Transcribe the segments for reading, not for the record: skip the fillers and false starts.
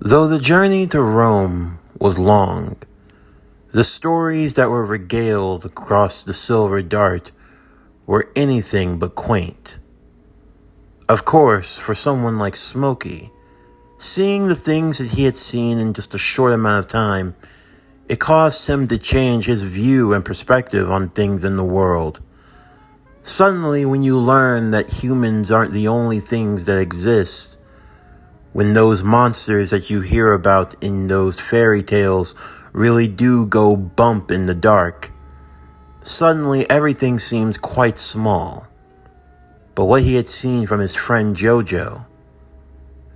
Though the journey to Rome was long, the stories that were regaled across the silver dart were anything but quaint. Of course, for someone like Smokey, seeing the things that he had seen in just a short amount of time, it caused him to change his view and perspective on things in the world. Suddenly, when you learn that humans aren't the only things that exist, when those monsters that you hear about in those fairy tales really do go bump in the dark, suddenly everything seems quite small. But what he had seen from his friend JoJo,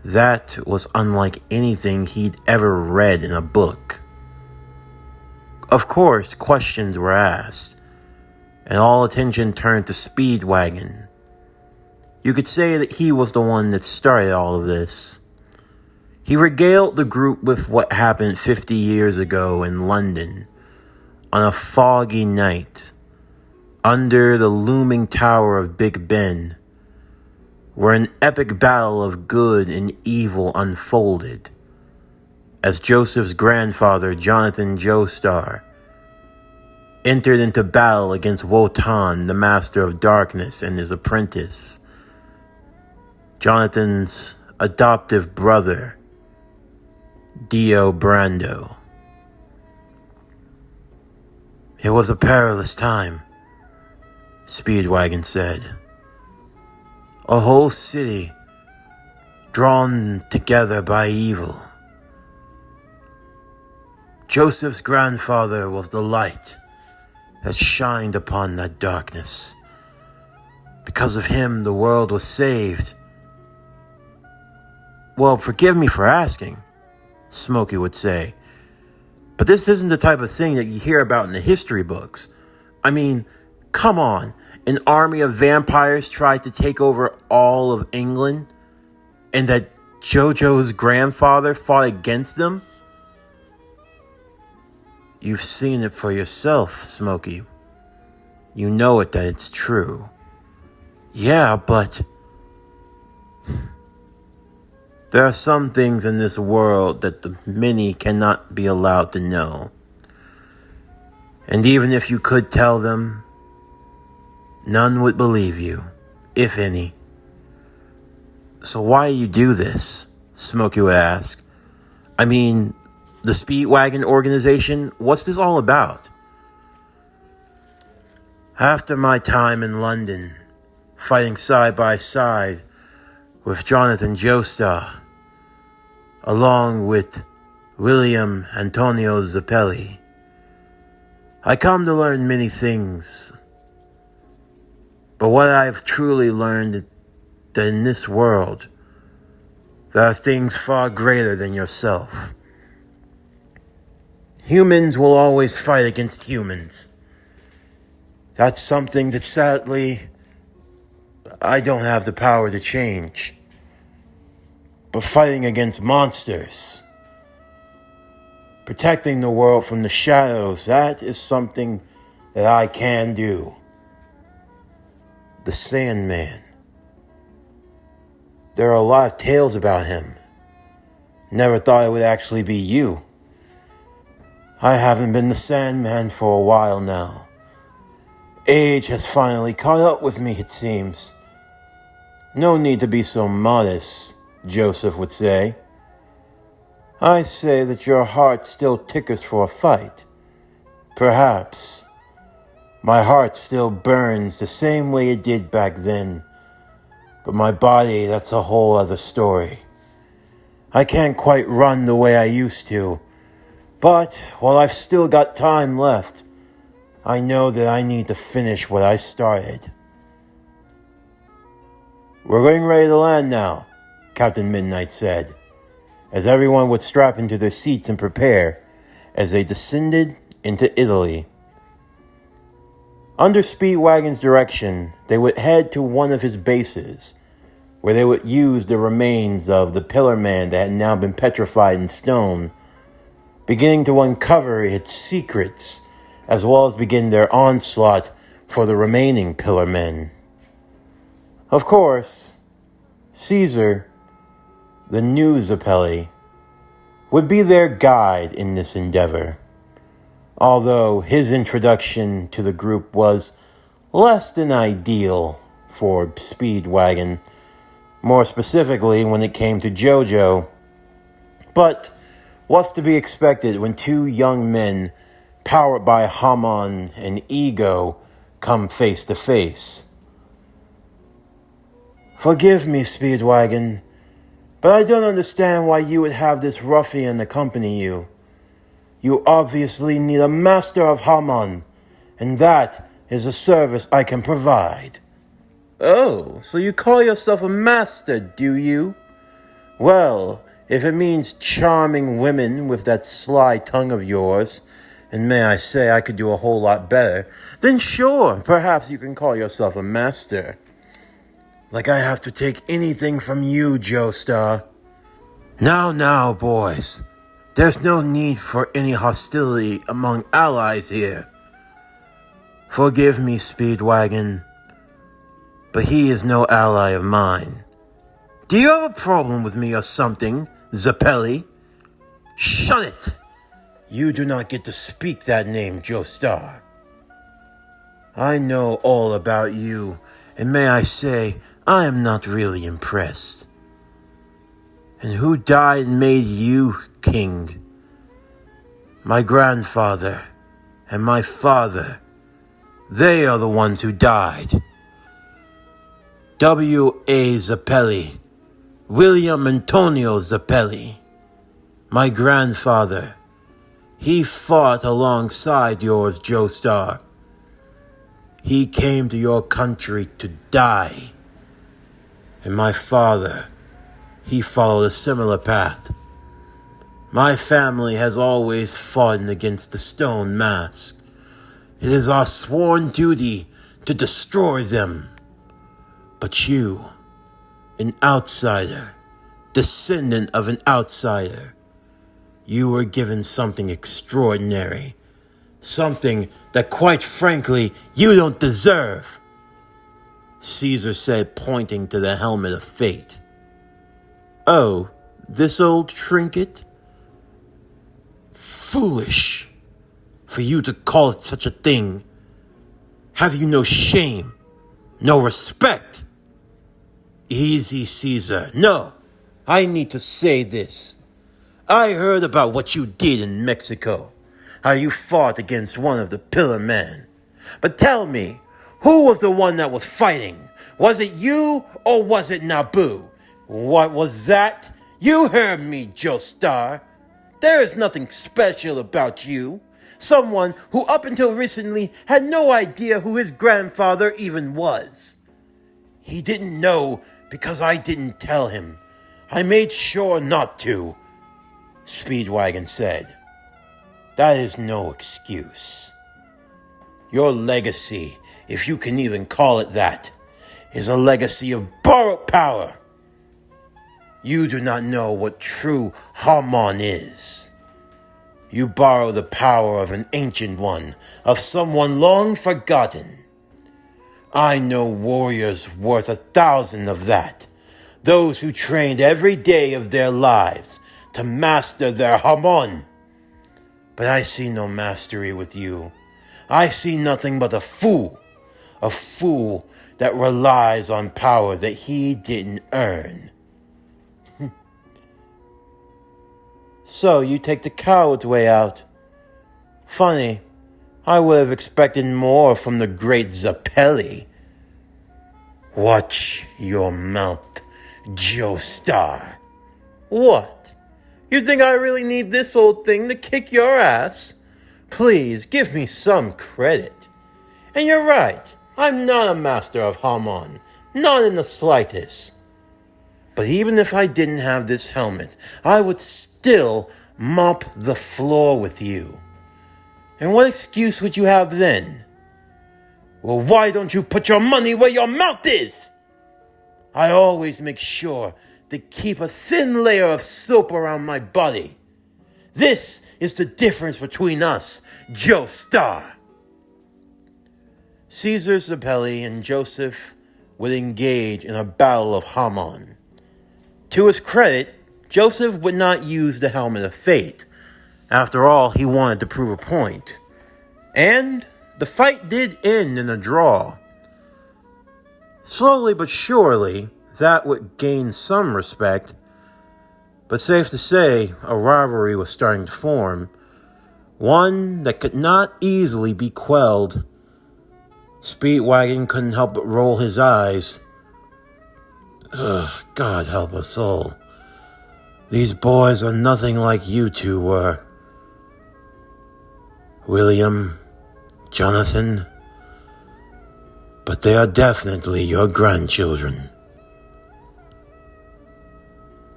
that was unlike anything he'd ever read in a book. Of course, questions were asked, and all attention turned to Speedwagon. You could say that he was the one that started all of this. He regaled the group with what happened 50 years ago in London, on a foggy night, under the looming tower of Big Ben, where an epic battle of good and evil unfolded, as Joseph's grandfather, Jonathan Joestar, entered into battle against Wotan, the Master of Darkness, and his apprentice, Jonathan's adoptive brother, Dio Brando. It was a perilous time, Speedwagon said. A whole city drawn together by evil. Joseph's grandfather was the light that shined upon that darkness. Because of him, the world was saved. Well, forgive me for asking, Smokey would say, but this isn't the type of thing that you hear about in the history books. I mean, come on, an army of vampires tried to take over all of England, and that JoJo's grandfather fought against them? You've seen it for yourself, Smokey. You know it that it's true. Yeah, but there are some things in this world that the many cannot be allowed to know. And even if you could tell them, none would believe you, if any. So why do you do this? Smokey would ask. I mean, the Speedwagon organization, what's this all about? After my time in London, fighting side by side with Jonathan Joestar, along with William Antonio Zappelli, I come to learn many things. But what I've truly learned is that in this world, there are things far greater than yourself. Humans will always fight against humans. That's something that sadly, I don't have the power to change. But fighting against monsters, protecting the world from the shadows, that is something that I can do. The Sandman. There are a lot of tales about him. Never thought it would actually be you. I haven't been the Sandman for a while now. Age has finally caught up with me, it seems. No need to be so modest, Joseph would say. I say that your heart still tickles for a fight. Perhaps. My heart still burns the same way it did back then. But my body, that's a whole other story. I can't quite run the way I used to. But while I've still got time left, I know that I need to finish what I started. We're getting ready to land now, Captain Midnight said, as everyone would strap into their seats and prepare as they descended into Italy. Under Speedwagon's direction, they would head to one of his bases, where they would use the remains of the Pillar Man that had now been petrified in stone, beginning to uncover its secrets, as well as begin their onslaught for the remaining Pillar Men. Of course, Caesar, the new Zappelli, would be their guide in this endeavor. Although his introduction to the group was less than ideal for Speedwagon, more specifically when it came to JoJo. But what's to be expected when two young men, powered by Hamon and ego, come face to face? Forgive me, Speedwagon, but I don't understand why you would have this ruffian accompany you. You obviously need a master of Hamon, and that is a service I can provide. Oh, so you call yourself a master, do you? Well, if it means charming women with that sly tongue of yours, and may I say I could do a whole lot better, then sure, perhaps you can call yourself a master. Like I have to take anything from you, Joestar. Now, boys. There's no need for any hostility among allies here. Forgive me, Speedwagon, but he is no ally of mine. Do you have a problem with me or something, Zappelli? Shut it! You do not get to speak that name, Joestar. I know all about you, and may I say, I am not really impressed. And who died and made you king? My grandfather and my father. They are the ones who died. W.A. Zappelli, William Antonio Zappelli. My grandfather. He fought alongside yours, Joestar. He came to your country to die. And my father, he followed a similar path. My family has always fought against the Stone Mask. It is our sworn duty to destroy them. But you, an outsider, descendant of an outsider, you were given something extraordinary. Something that, quite frankly, you don't deserve. Caesar said, pointing to the helmet of fate. Oh, this old trinket? Foolish for you to call it such a thing. Have you no shame, no respect? Easy, Caesar. No, I need to say this. I heard about what you did in Mexico, how you fought against one of the Pillar Men. But tell me, who was the one that was fighting? Was it you or was it Naboo? What was that? You heard me, Joestar. There is nothing special about you. Someone who up until recently had no idea who his grandfather even was. He didn't know because I didn't tell him. I made sure not to, Speedwagon said. That is no excuse. Your legacy, if you can even call it that, is a legacy of borrowed power. You do not know what true Hamon is. You borrow the power of an ancient one, of someone long forgotten. I know warriors worth 1,000 of that, those who trained every day of their lives to master their Hamon. But I see no mastery with you. I see nothing but a fool that relies on power that he didn't earn. So you take the coward's way out. Funny, I would have expected more from the great Zappelli. Watch your mouth, Joestar. What? You think I really need this old thing to kick your ass? Please, give me some credit. And you're right, I'm not a master of Hamon, not in the slightest. But even if I didn't have this helmet, I would still mop the floor with you. And what excuse would you have then? Well, why don't you put your money where your mouth is? I always make sure to keep a thin layer of soap around my body. This is the difference between us, Joestar. Caesar Zappelli and Joseph would engage in a battle of Hamon. To his credit, Joseph would not use the helmet of fate. After all, he wanted to prove a point. And the fight did end in a draw. Slowly but surely, that would gain some respect. But safe to say, a rivalry was starting to form. One that could not easily be quelled. Speedwagon couldn't help but roll his eyes. Ugh, God help us all. These boys are nothing like you two were. William, Jonathan, but they are definitely your grandchildren.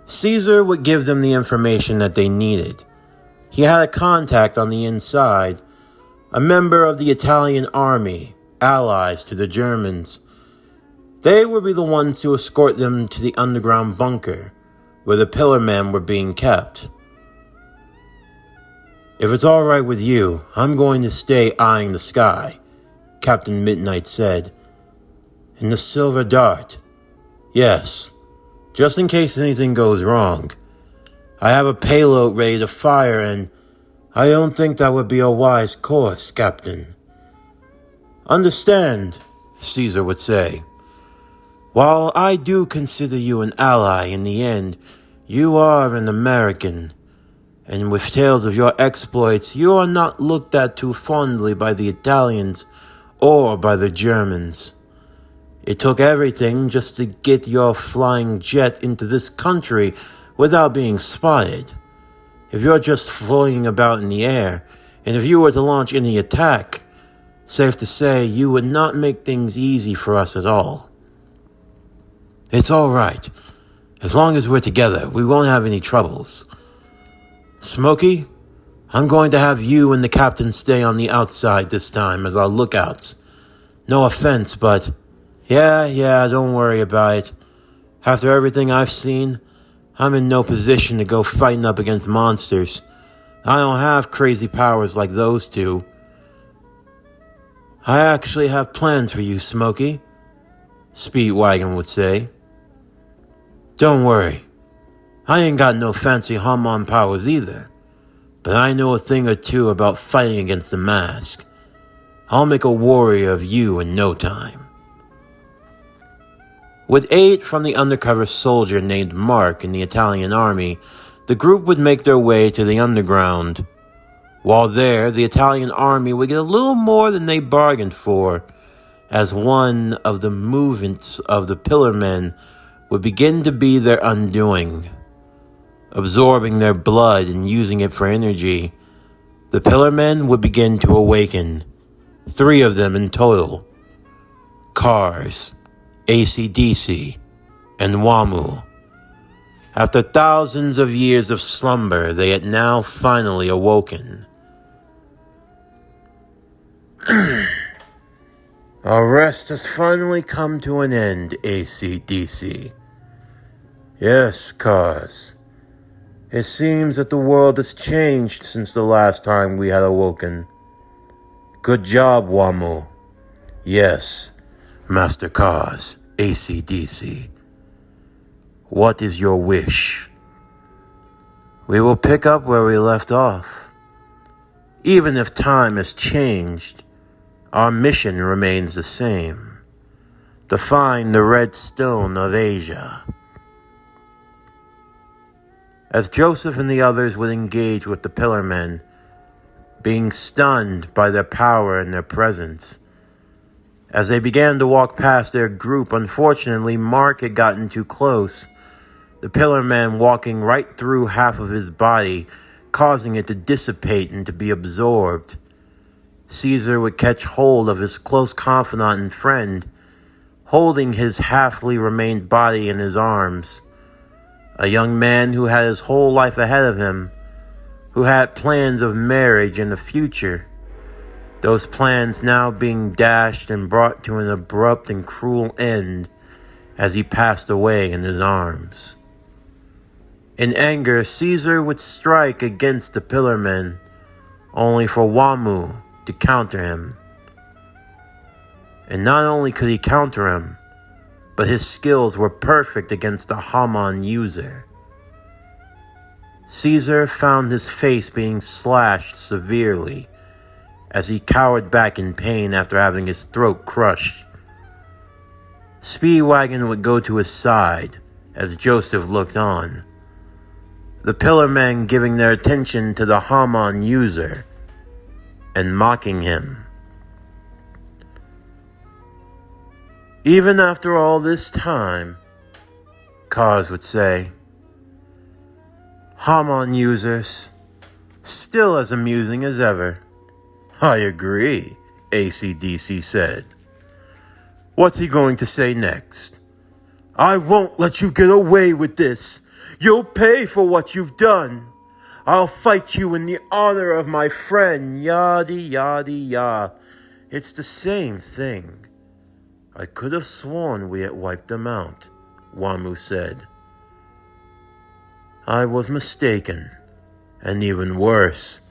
Caesar would give them the information that they needed. He had a contact on the inside, a member of the Italian army, allies to the Germans. They would be the ones to escort them to the underground bunker, where the Pillar Men were being kept. If it's all right with you, I'm going to stay eyeing the sky, Captain Midnight said. And the Silver Dart. Yes, just in case anything goes wrong. I have a payload ready to fire, and I don't think that would be a wise course, Captain. Understand, Caesar would say. While I do consider you an ally in the end, you are an American. And with tales of your exploits, you are not looked at too fondly by the Italians or by the Germans. It took everything just to get your flying jet into this country without being spotted. If you're just floating about in the air, and if you were to launch any attack, safe to say you would not make things easy for us at all. It's all right. As long as we're together, we won't have any troubles. Smokey, I'm going to have you and the captain stay on the outside this time as our lookouts. No offense, but yeah, don't worry about it. After everything I've seen, I'm in no position to go fighting up against monsters. I don't have crazy powers like those two. I actually have plans for you, Smokey, Speedwagon would say. Don't worry. I ain't got no fancy hum-on powers either, but I know a thing or two about fighting against the mask. I'll make a warrior of you in no time. With aid from the undercover soldier named Mark in the Italian army, the group would make their way to the underground. While there, the Italian army would get a little more than they bargained for, as one of the movements of the Pillar Men would begin to be their undoing. Absorbing their blood and using it for energy, the Pillar Men would begin to awaken. 3 of them in total. Cars, AC/DC, and WAMU. After thousands of years of slumber, they had now finally awoken. Our rest has finally come to an end, AC/DC. Yes, Cars. It seems that the world has changed since the last time we had awoken. Good job, WAMU. Yes, Master Cars, AC/DC. What is your wish? We will pick up where we left off. Even if time has changed, our mission remains the same. To find the Red Stone of Asia. As Joseph and the others would engage with the Pillar Men, being stunned by their power and their presence. As they began to walk past their group, unfortunately, Mark had gotten too close, the Pillar Man walking right through half of his body, causing it to dissipate and to be absorbed. Caesar would catch hold of his close confidant and friend, holding his halfly remained body in his arms. A young man who had his whole life ahead of him, who had plans of marriage in the future. Those plans now being dashed and brought to an abrupt and cruel end as he passed away in his arms. In anger, Caesar would strike against the Pillar Men, only for WAMU to counter him. And not only could he counter him, but his skills were perfect against a Haman user. Caesar found his face being slashed severely as he cowered back in pain after having his throat crushed. Speedwagon would go to his side as Joseph looked on, the pillar men giving their attention to the Haman user and mocking him. Even after all this time, Cars would say, Haman users, still as amusing as ever. I agree, AC/DC said. What's he going to say next? I won't let you get away with this. You'll pay for what you've done. I'll fight you in the honor of my friend, yada yada yada. It's the same thing. I could have sworn we had wiped them out, Wamu said. I was mistaken, and even worse.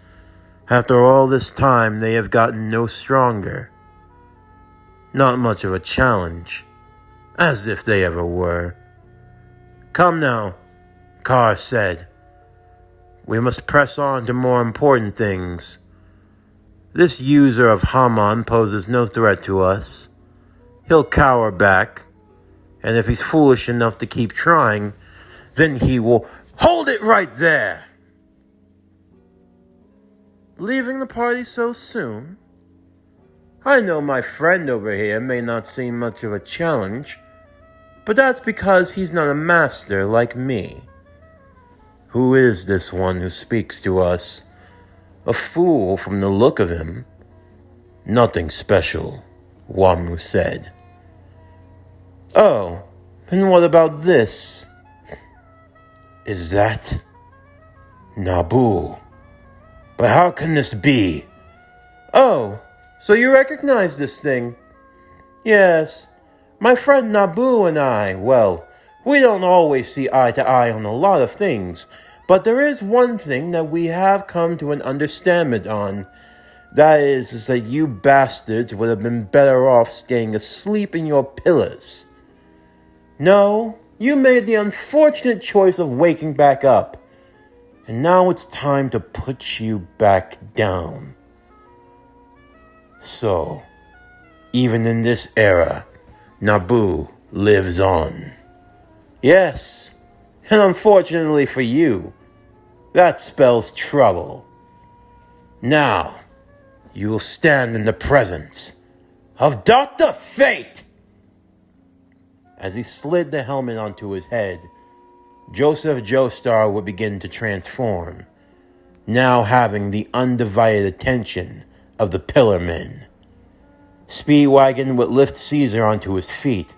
After all this time, they have gotten no stronger. Not much of a challenge, as if they ever were. Come now, Carr said. We must press on to more important things. This user of Haman poses no threat to us. He'll cower back, and if he's foolish enough to keep trying, then he will hold it right there. Leaving the party so soon? I know my friend over here may not seem much of a challenge, but that's because he's not a master like me. Who is this one who speaks to us? A fool from the look of him. Nothing special, Wamu said. Oh, and what about this? Is that Nabu? But how can this be? Oh, so you recognize this thing? Yes, my friend Nabu and I, well, we don't always see eye to eye on a lot of things, but there is one thing that we have come to an understanding on. That is that you bastards would have been better off staying asleep in your pillars. No, you made the unfortunate choice of waking back up, and now it's time to put you back down. So, even in this era, Nabu lives on. Yes, and unfortunately for you, that spells trouble. Now, you will stand in the presence of Dr. Fate! As he slid the helmet onto his head, Joseph Joestar would begin to transform, now having the undivided attention of the Pillar Men. Speedwagon would lift Caesar onto his feet,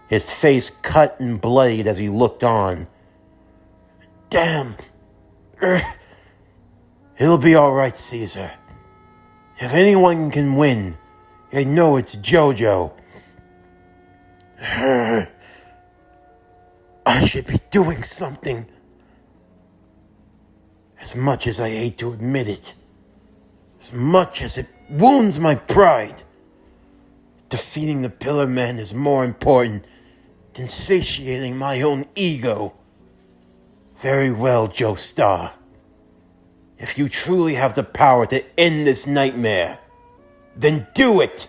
his face cut and bloodied as he looked on. Damn! It'll be alright, Caesar. If anyone can win, I know it's JoJo. I should be doing something. As much as I hate to admit it, as much as it wounds my pride, defeating the Pillar Men is more important than satiating my own ego. Very well, Joestar. If you truly have the power to end this nightmare, then do it!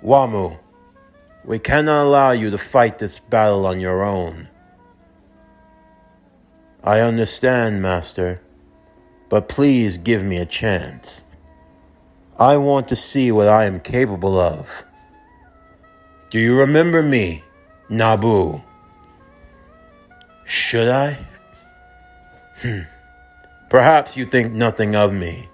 Wamu, we cannot allow you to fight this battle on your own. I understand, Master, but please give me a chance. I want to see what I am capable of. Do you remember me, Nabu? Should I? Perhaps you think nothing of me.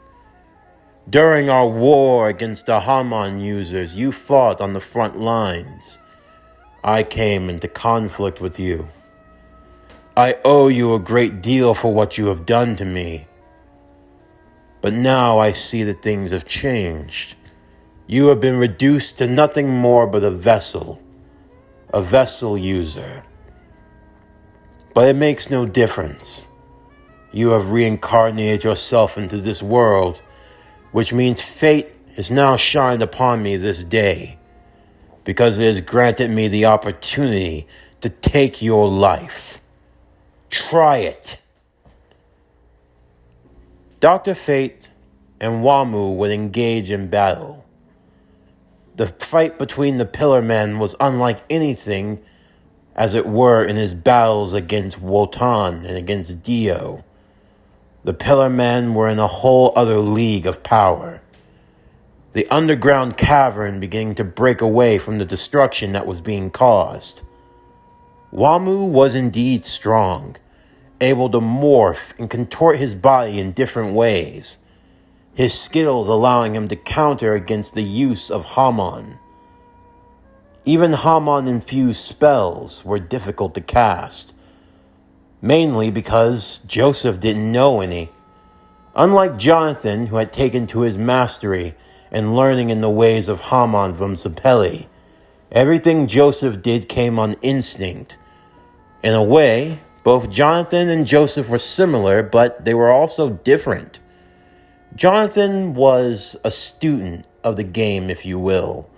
During our war against the Haman users, you fought on the front lines. I came into conflict with you. I owe you a great deal for what you have done to me. But now I see that things have changed. You have been reduced to nothing more but a vessel user. But it makes no difference. You have reincarnated yourself into this world, which means fate is now shined upon me this day, because it has granted me the opportunity to take your life. Try it. Dr. Fate and Wamu would engage in battle. The fight between the Pillar Men was unlike anything as it were in his battles against Wotan and against Dio. The Pillar Men were in a whole other league of power. The underground cavern beginning to break away from the destruction that was being caused. Wamu was indeed strong, able to morph and contort his body in different ways, his skills allowing him to counter against the use of Hamon. Even Hamon-infused spells were difficult to cast, mainly because Joseph didn't know any. Unlike Jonathan, who had taken to his mastery and learning in the ways of Hamon from Sapelli, everything Joseph did came on instinct. In a way, both Jonathan and Joseph were similar, but they were also different. Jonathan was a student of the game, if you will.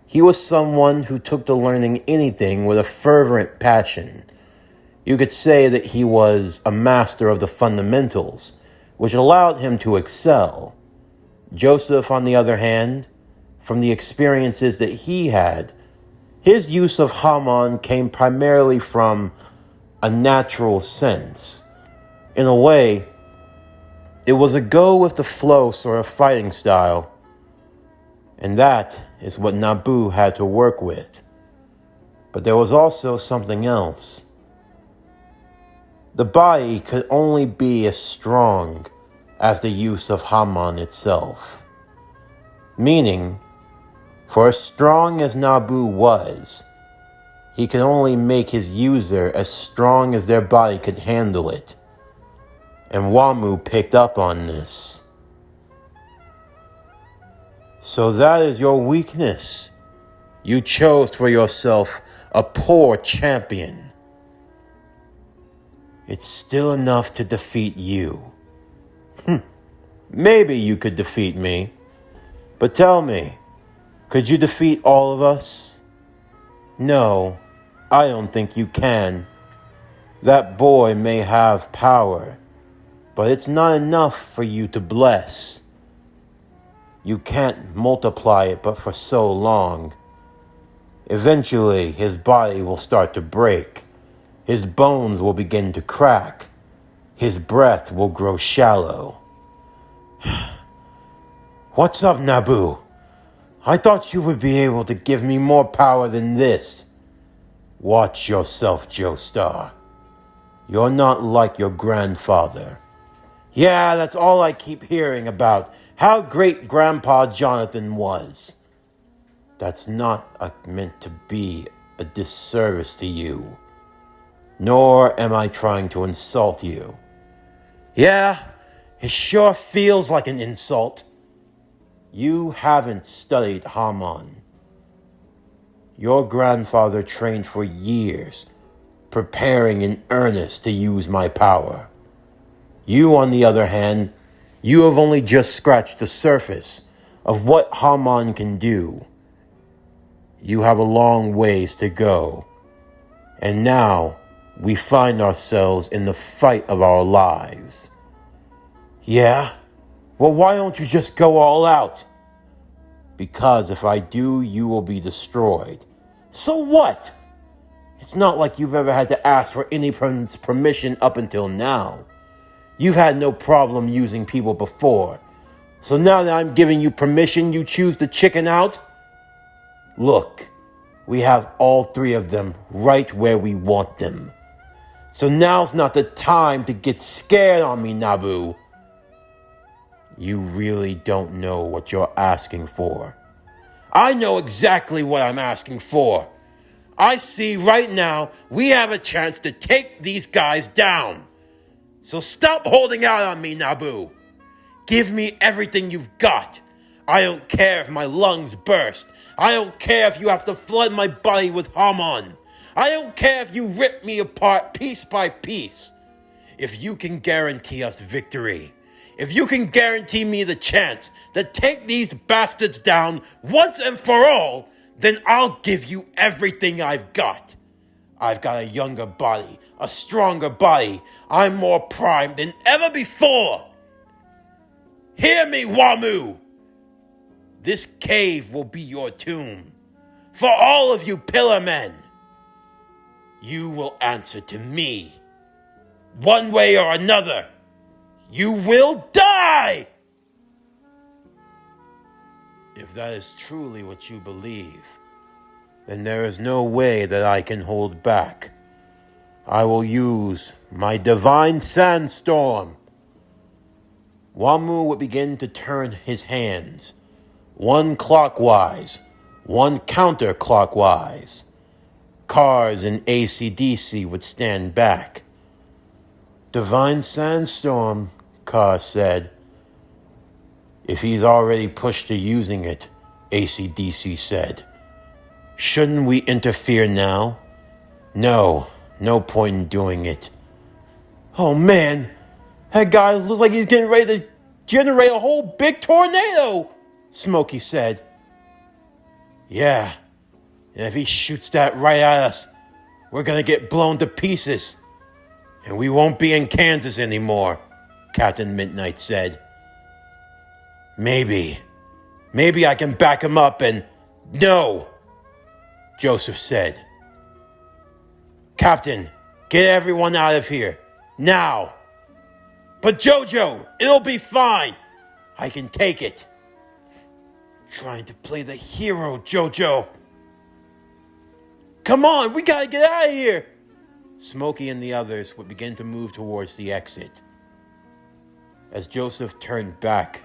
He was someone who took to learning anything with a fervent passion. You could say that he was a master of the fundamentals, which allowed him to excel. Joseph, on the other hand, from the experiences that he had, his use of Hamon came primarily from a natural sense. In a way, it was a go-with-the-flow sort of fighting style. And that is what Nabu had to work with. But there was also something else. The body could only be as strong as the use of Hamon itself. Meaning, for as strong as Nabu was, he could only make his user as strong as their body could handle it. And Wamu picked up on this. So that is your weakness. You chose for yourself a poor champion. It's still enough to defeat you. Maybe you could defeat me. But tell me, could you defeat all of us? No, I don't think you can. That boy may have power, but it's not enough for you to bless. You can't multiply it but for so long. Eventually, his body will start to break. His bones will begin to crack. His breath will grow shallow. What's up, Nabu? I thought you would be able to give me more power than this. Watch yourself, Joestar. You're not like your grandfather. Yeah, that's all I keep hearing about, how great Grandpa Jonathan was. That's not meant to be a disservice to you. Nor am I trying to insult you. Yeah, it sure feels like an insult. You haven't studied Hamon. Your grandfather trained for years, preparing in earnest to use my power. You, on the other hand, you have only just scratched the surface of what Hamon can do. You have a long ways to go. And now, we find ourselves in the fight of our lives. Yeah? Well, why don't you just go all out? Because if I do, you will be destroyed. So what? It's not like you've ever had to ask for anyone's permission up until now. You've had no problem using people before. So now that I'm giving you permission, you choose to chicken out? Look, we have all three of them right where we want them. So now's not the time to get scared on me, Nabu. You really don't know what you're asking for. I know exactly what I'm asking for. I see right now we have a chance to take these guys down. So stop holding out on me, Nabu. Give me everything you've got. I don't care if my lungs burst. I don't care if you have to flood my body with Hamon. I don't care if you rip me apart piece by piece. If you can guarantee us victory, if you can guarantee me the chance to take these bastards down once and for all, then I'll give you everything I've got. I've got a younger body, a stronger body. I'm more primed than ever before. Hear me, Wamu! This cave will be your tomb. For all of you pillar men, you will answer to me. One way or another, you will die! If that is truly what you believe, then there is no way that I can hold back. I will use my divine sandstorm. Wamu would begin to turn his hands, one clockwise, one counterclockwise. Cars and AC/DC would stand back. Divine sandstorm, Carr said. If he's already pushed to using it, AC/DC said. Shouldn't we interfere now? No point in doing it. Oh man, that guy looks like he's getting ready to generate a whole big tornado, Smokey said. Yeah, and if he shoots that right at us, we're gonna get blown to pieces. And we won't be in Kansas anymore, Captain Midnight said. Maybe I can back him up and... No, Joseph said. Captain, get everyone out of here, now. But JoJo, it'll be fine. I can take it. Trying to play the hero, JoJo. Come on, we gotta get out of here. Smokey and the others would begin to move towards the exit. As Joseph turned back,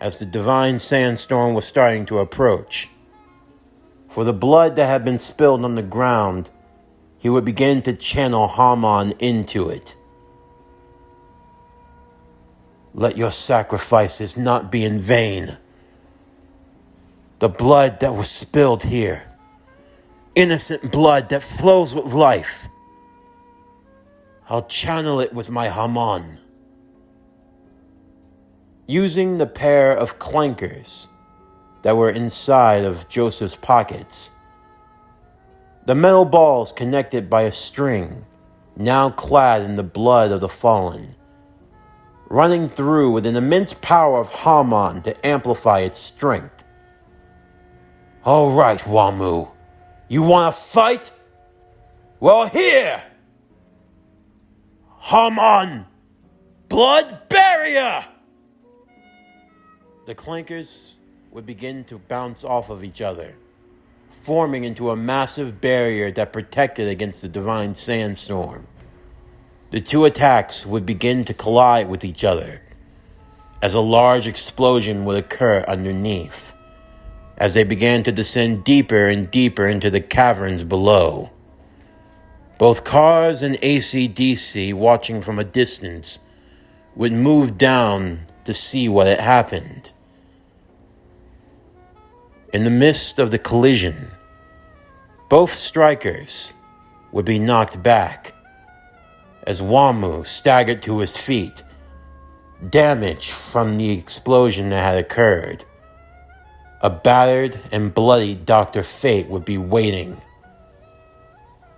as the divine sandstorm was starting to approach, for the blood that had been spilled on the ground, he would begin to channel Haman into it. Let your sacrifices not be in vain. The blood that was spilled here, innocent blood that flows with life, I'll channel it with my Haman. Using the pair of clankers that were inside of Joseph's pockets, the metal balls connected by a string, now clad in the blood of the fallen, running through with an immense power of Haman to amplify its strength. All right, Wamu, you want to fight? Well, here! Haman, blood barrier! The clankers would begin to bounce off of each other, forming into a massive barrier that protected against the divine sandstorm. The two attacks would begin to collide with each other, as a large explosion would occur underneath, as they began to descend deeper and deeper into the caverns below. Both cars and AC/DC, watching from a distance, would move down to see what had happened. In the midst of the collision, both strikers would be knocked back as Wamu staggered to his feet, damaged from the explosion that had occurred. A battered and bloody Dr. Fate would be waiting.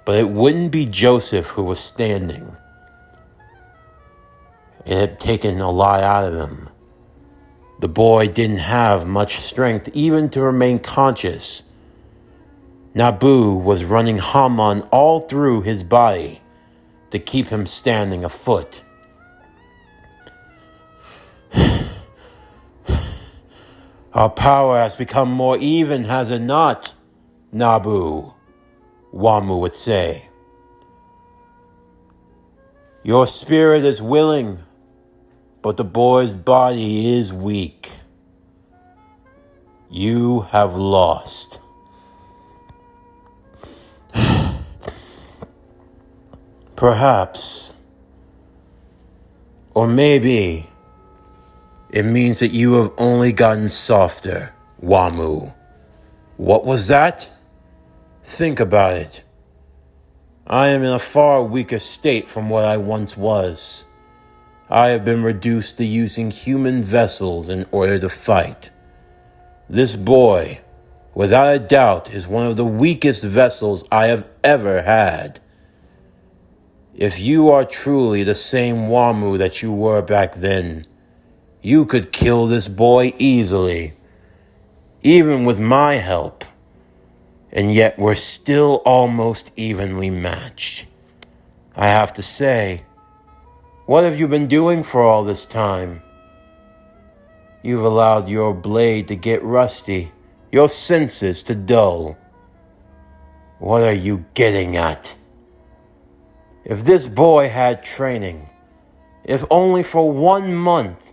But it wouldn't be Joseph who was standing. It had taken a lot out of him. The boy didn't have much strength even to remain conscious. Nabu was running Haman all through his body to keep him standing afoot. Our power has become more even, has it not, Nabu? Wamu would say. Your spirit is willing, but the boy's body is weak. You have lost. Perhaps, or maybe, it means that you have only gotten softer, Wamu. What was that? Think about it. I am in a far weaker state from what I once was. I have been reduced to using human vessels in order to fight. This boy, without a doubt, is one of the weakest vessels I have ever had. If you are truly the same Wamu that you were back then, you could kill this boy easily, even with my help. And yet we're still almost evenly matched. I have to say, what have you been doing for all this time? You've allowed your blade to get rusty, your senses to dull. What are you getting at? If this boy had training, if only for 1 month,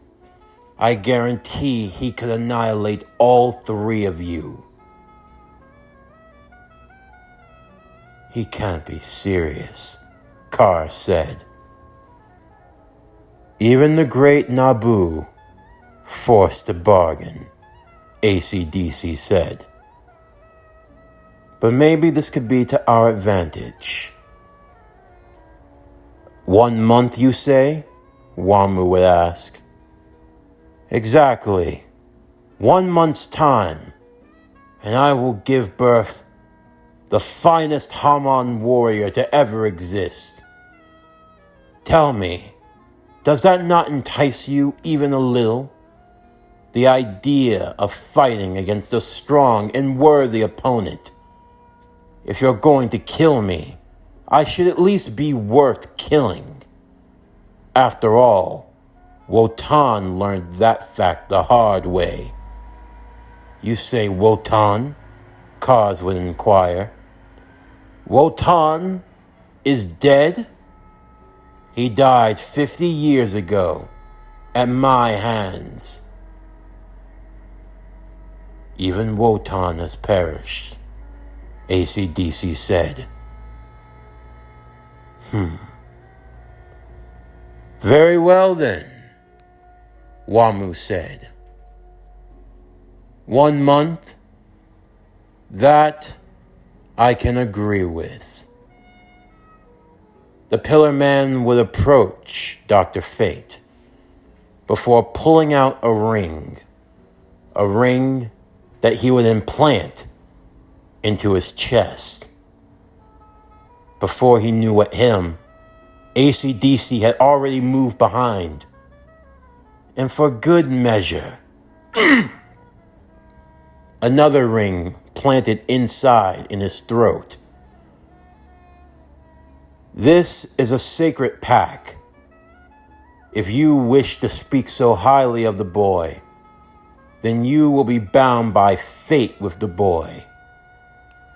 I guarantee he could annihilate all 3 of you. He can't be serious, Carr said. Even the great Nabu forced to bargain, AC/DC said. But maybe this could be to our advantage. 1 month, you say? Wamu would ask. Exactly. 1 month's time, and I will give birth the finest Haman warrior to ever exist. Tell me, does that not entice you even a little? The idea of fighting against a strong and worthy opponent. If you're going to kill me, I should at least be worth killing. After all, Wotan learned that fact the hard way. You say Wotan? Kaz would inquire. Wotan is dead? He died 50 years ago at my hands. Even Wotan has perished, AC/DC said. Very well then, Wamu said. 1 month? That I can agree with. The Pillar Man would approach Dr. Fate before pulling out a ring that he would implant into his chest. Before he knew it, AC/DC had already moved behind. And for good measure, another ring planted inside in his throat. This is a sacred pact. If you wish to speak so highly of the boy, then you will be bound by fate with the boy.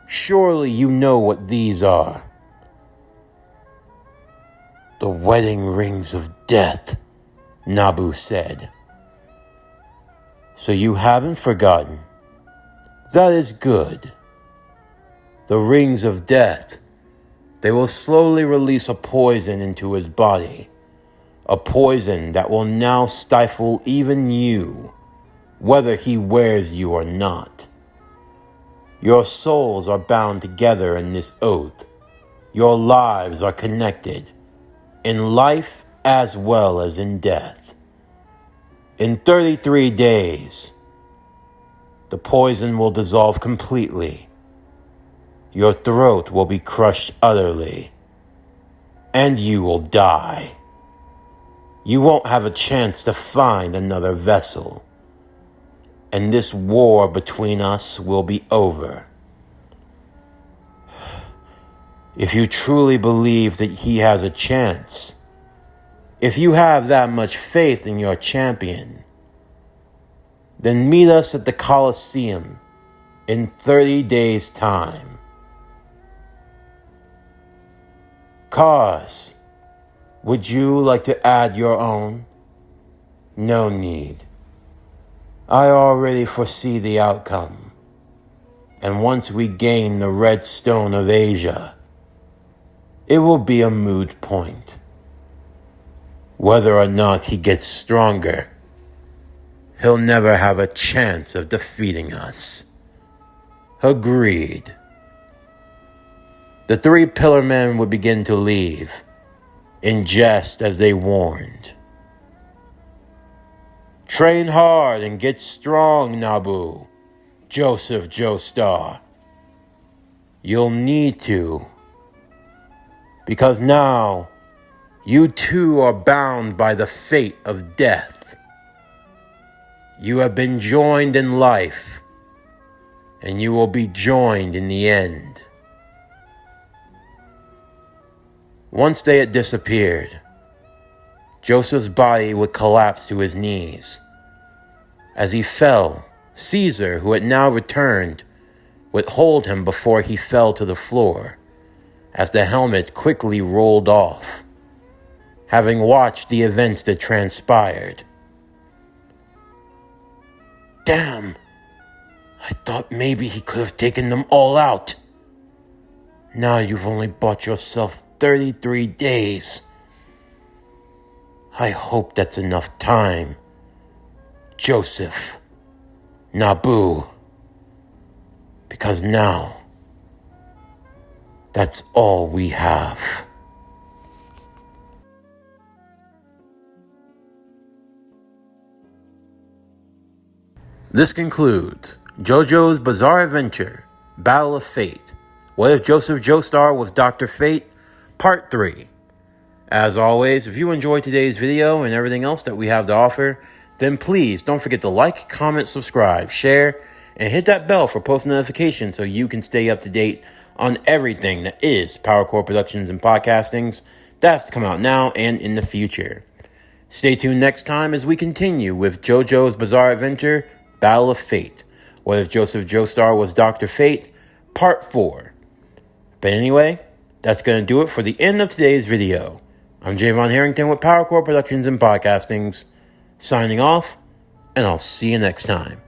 Surely you know what these are. The wedding rings of death, Nabu said. So you haven't forgotten. That is good. The rings of death, they will slowly release a poison into his body. A poison that will now stifle even you, whether he wears you or not. Your souls are bound together in this oath. Your lives are connected, in life as well as in death. In 33 days, the poison will dissolve completely. Your throat will be crushed utterly, and you will die. You won't have a chance to find another vessel, and this war between us will be over. If you truly believe that he has a chance, if you have that much faith in your champion, then meet us at the Colosseum in 30 days' time. Kaz, would you like to add your own? No need. I already foresee the outcome. And once we gain the Red Stone of Asia, it will be a moot point. Whether or not he gets stronger, he'll never have a chance of defeating us. Agreed. The 3 Pillar Men would begin to leave, in jest as they warned. Train hard and get strong, Nabu, Joseph Joestar. You'll need to because now you too are bound by the fate of death. You have been joined in life, and you will be joined in the end. Once they had disappeared, Joseph's body would collapse to his knees. As he fell, Caesar, who had now returned, would hold him before he fell to the floor, as the helmet quickly rolled off, having watched the events that transpired. Damn! I thought maybe he could have taken them all out. Now you've only bought yourself 33 days. I hope that's enough time. Joseph, Nabu. Because now, that's all we have. This concludes JoJo's Bizarre Adventure, Battle of Fate. What if Joseph Joestar was Dr. Fate? Part 3. As always, if you enjoyed today's video and everything else that we have to offer, then please don't forget to like, comment, subscribe, share, and hit that bell for post notifications so you can stay up to date on everything that is PowerCore Productions and Podcastings that's to come out now and in the future. Stay tuned next time as we continue with JoJo's Bizarre Adventure, Battle of Fate. What if Joseph Joestar was Dr. Fate? Part 4. But anyway, that's going to do it for the end of today's video. I'm Javon Harrington with PowerCore Productions and Podcastings, signing off, and I'll see you next time.